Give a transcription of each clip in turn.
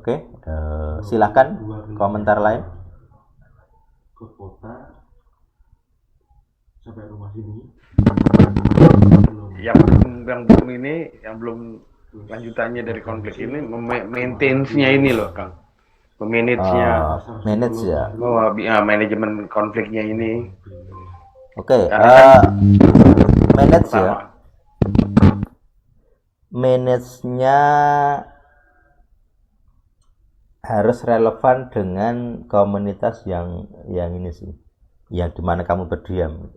Oke, silakan komentar lain. Ke kota sampai rumah sini. Yang belum lanjutannya dari konflik ini, maintenance-nya ini loh, Kang. Memanage-nya. Manage ya. Manajemen konfliknya ini. Oke, manage ya. Manage-nya harus relevan dengan komunitas yang ini sih, yang dimana kamu berdiam.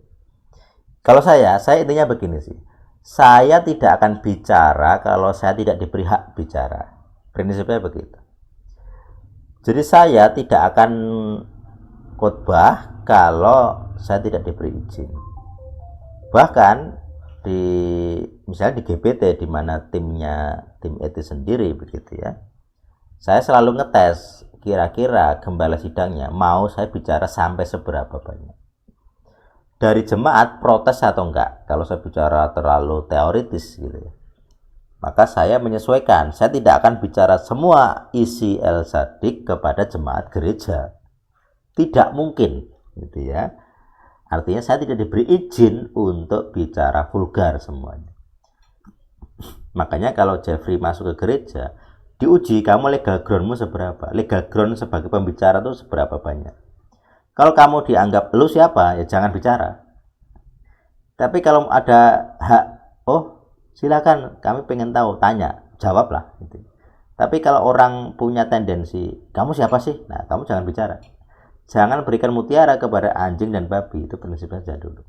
Kalau saya intinya begini sih, saya tidak akan bicara kalau saya tidak diberi hak bicara. Prinsipnya begitu. Jadi saya tidak akan khotbah kalau saya tidak diberi izin. Bahkan misalnya di GPT, di mana tim etis sendiri begitu ya, saya selalu ngetes kira-kira gembala sidangnya mau saya bicara sampai seberapa banyak. Dari jemaat protes atau enggak kalau saya bicara terlalu teoritis gitu ya. Maka saya menyesuaikan, saya tidak akan bicara semua isi El-Sadik kepada jemaat gereja. Tidak mungkin gitu ya. Artinya saya tidak diberi izin untuk bicara vulgar semuanya. Makanya kalau Jeffrey masuk ke gereja, diuji kamu legal groundmu seberapa. Legal ground sebagai pembicara itu seberapa banyak. Kalau kamu dianggap lu siapa, ya jangan bicara. Tapi kalau ada hak, silakan, kami pengen tahu, tanya, jawablah gitu. Tapi kalau orang punya tendensi, kamu siapa sih? Nah, kamu jangan bicara. Jangan berikan mutiara kepada anjing dan babi, itu prinsipnya saja dulu.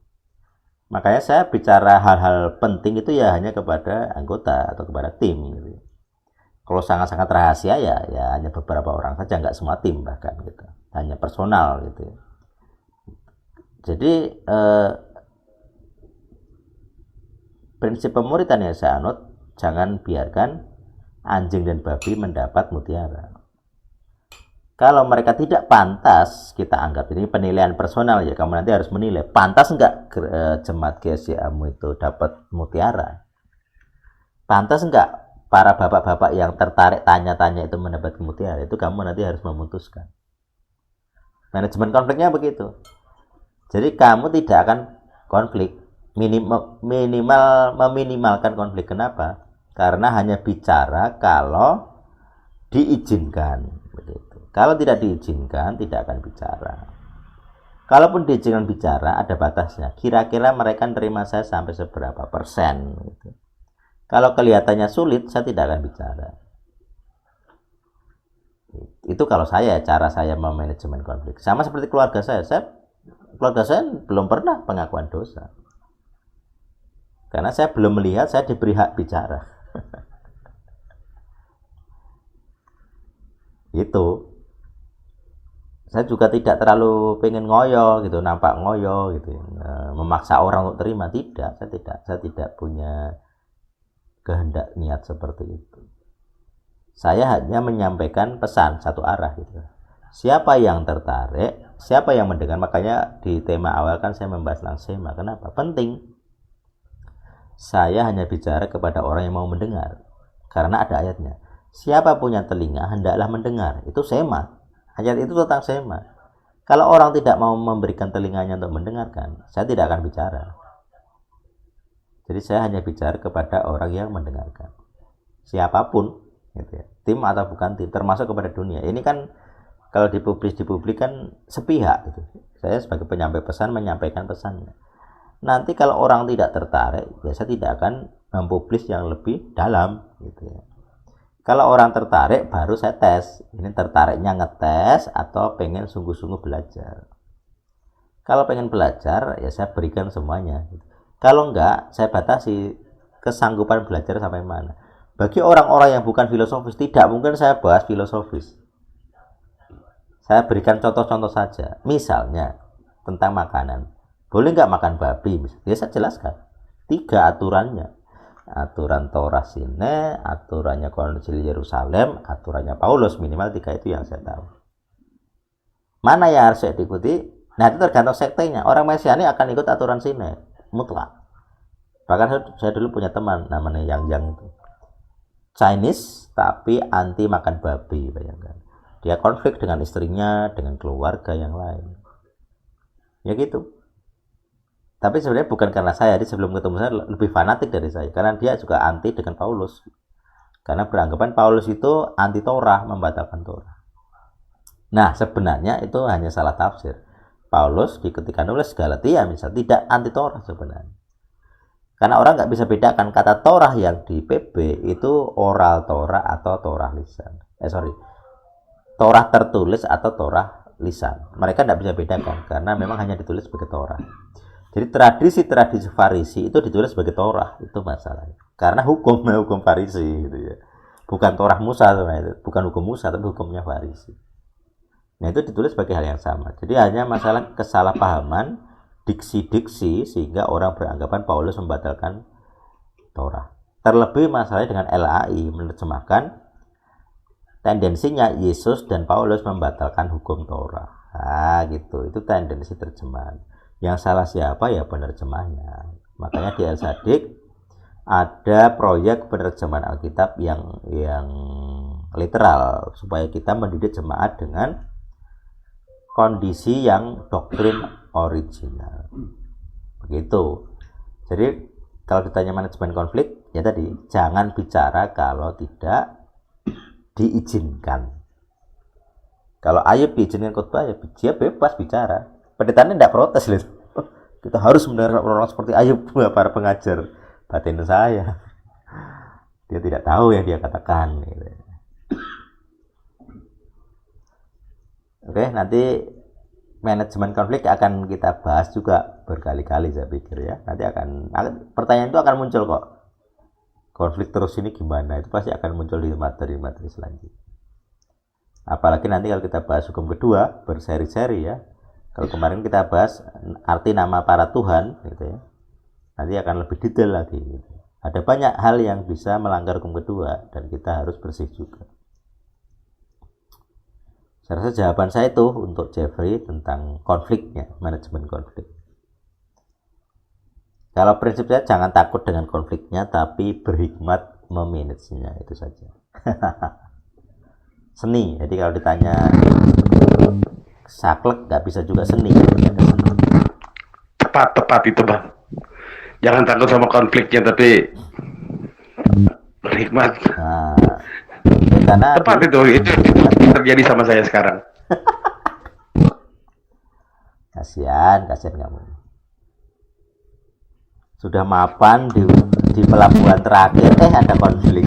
Makanya saya bicara hal-hal penting itu ya hanya kepada anggota atau kepada tim gitu. Kalau sangat-sangat rahasia ya hanya beberapa orang saja, nggak semua tim bahkan gitu. Hanya personal gitu. Jadi prinsip pemuritan yang saya anut, jangan biarkan anjing dan babi mendapat mutiara. Kalau mereka tidak pantas, kita anggap ini penilaian personal ya, kamu nanti harus menilai pantas enggak jemaat GSCA-mu itu dapat mutiara. Pantas enggak para bapak-bapak yang tertarik tanya-tanya itu mendapat mutiara. Itu kamu nanti harus memutuskan. Manajemen konfliknya begitu. Jadi kamu tidak akan konflik, meminimalkan konflik. Kenapa? Karena hanya bicara kalau diizinkan begitu. Kalau tidak diizinkan, tidak akan bicara. Kalaupun diizinkan bicara, ada batasnya. Kira-kira mereka terima saya sampai seberapa persen gitu. Kalau kelihatannya sulit, saya tidak akan bicara. Itu kalau cara saya memanajemen konflik. Sama seperti keluarga saya belum pernah pengakuan dosa. Karena saya belum melihat saya diberi hak bicara. Itu. Saya juga tidak terlalu pengen ngoyo gitu, nampak ngoyo gitu, memaksa orang untuk terima. Tidak, saya tidak punya kehendak niat seperti itu. Saya hanya menyampaikan pesan satu arah gitu. Siapa yang tertarik, siapa yang mendengar. Makanya di tema awal kan saya membahas langsema. Kenapa? Penting. Saya hanya bicara kepada orang yang mau mendengar. Karena ada ayatnya. Siapa punya telinga hendaklah mendengar. Itu sema. Ayat itu tentang sema. Kalau orang tidak mau memberikan telinganya untuk mendengarkan, saya tidak akan bicara. Jadi saya hanya bicara kepada orang yang mendengarkan. Siapapun, gitu ya. Tim atau bukan tim, termasuk kepada dunia. Ini kan kalau dipublik kan sepihak gitu. Saya sebagai penyampai pesan menyampaikan pesannya. Nanti kalau orang tidak tertarik, ya saya tidak akan mempublis yang lebih dalam gitu ya. Kalau orang tertarik baru saya tes. Ini tertariknya ngetes atau pengen sungguh-sungguh belajar. Kalau pengen belajar ya saya berikan semuanya. Kalau enggak, saya batasi kesanggupan belajar sampai mana. Bagi orang-orang yang bukan filosofis, tidak mungkin saya bahas filosofis. Saya berikan contoh-contoh saja. Misalnya tentang makanan. Boleh enggak makan babi? Ya saya jelaskan. 3 aturannya. Aturan Torah Sine, aturannya Konsil Yerusalem, aturannya Paulus, minimal 3 itu yang saya tahu. Mana yang harus saya diikuti? Nah itu tergantung sektenya. Orang Mesiani akan ikut aturan Sine, mutlak. Bahkan saya dulu punya teman namanya Yang itu Chinese, tapi anti makan babi, bayangkan. Dia konflik dengan istrinya, dengan keluarga yang lain. Ya gitu. Tapi sebenarnya bukan karena saya, dia sebelum ketemu saya lebih fanatik dari saya, karena dia juga anti dengan Paulus. Karena beranggapan Paulus itu anti Torah, membatalkan Torah. Nah, sebenarnya itu hanya salah tafsir. Paulus ketika nulis Galatia misalnya tidak anti Torah sebenarnya. Karena orang nggak bisa bedakan kata Torah yang di PB itu oral Torah atau Torah lisan. Torah tertulis atau Torah lisan. Mereka tidak bisa bedakan karena memang hanya ditulis sebagai Torah. Jadi tradisi-tradisi Farisi itu ditulis sebagai Torah, itu masalahnya. Karena hukum Farisi gitu ya. Bukan Torah Musa sebenarnya, bukan hukum Musa tapi hukumnya Farisi. Nah, itu ditulis sebagai hal yang sama. Jadi hanya masalah kesalahpahaman diksi-diksi sehingga orang beranggapan Paulus membatalkan Torah. Terlebih masalahnya dengan LAI menerjemahkan tendensinya Yesus dan Paulus membatalkan hukum Torah. Nah, gitu. Itu tendensi terjemahan. Yang salah siapa ya penerjemahnya. Makanya di El-Sadik ada proyek penerjemahan Alkitab yang literal supaya kita mendidik jemaat dengan kondisi yang doktrin original. Begitu. Jadi kalau ditanya manajemen konflik, ya tadi jangan bicara kalau tidak diizinkan. Kalau Ayub diizinkan khotbah, ya dia bebas bicara. Pendetanya tidak protes loh. Kita harus mendengar orang seperti Ayub, para pengajar batin saya. Dia tidak tahu yang dia katakan. Gitu. Oke, nanti manajemen konflik akan kita bahas juga berkali-kali saya pikir ya. Nanti pertanyaan itu akan muncul kok. Konflik terus ini gimana? Itu pasti akan muncul di materi-materi selanjutnya. Apalagi nanti kalau kita bahas hukum kedua berseri-seri ya. Kalau kemarin kita bahas arti nama para Tuhan gitu ya. Nanti akan lebih detail lagi gitu. Ada banyak hal yang bisa melanggar hukum kedua dan kita harus bersih juga. Saya rasa jawaban saya itu untuk Jeffrey tentang konfliknya, manajemen konflik. Kalau prinsip saya jangan takut dengan konfliknya tapi berhikmat memanagenya, itu saja. Seni, jadi kalau ditanya saklek nggak bisa juga seni. Tepat itu bang. Jangan takut sama konfliknya tapi berhikmat. Nah, karena tepat itu terjadi sama saya sekarang. kasihan kamu. Sudah mapan di pelabuhan terakhir, ada konflik.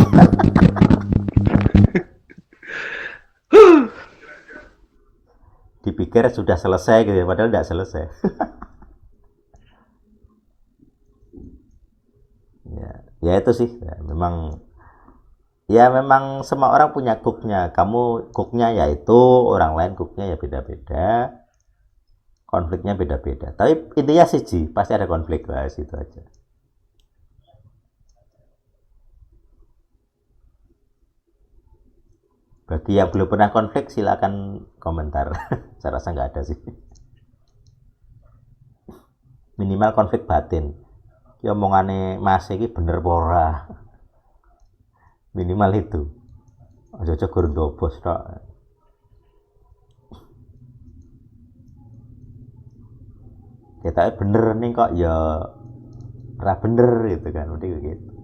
Dipikir sudah selesai gitu, padahal tidak selesai. ya itu sih, memang semua orang punya cooknya. Kamu cooknya yaitu, orang lain cooknya ya beda-beda, konfliknya beda-beda. Tapi intinya sih pasti ada konflik lah, situ aja. Bagi yang belum pernah konflik silakan komentar. Saya rasa nggak ada sih. Minimal konflik batin. Ya omongane Mas iki bener ora. Minimal itu. Aja gur ndobos tok. Kita bener nih kok ya ora bener gitu kan, udah gitu.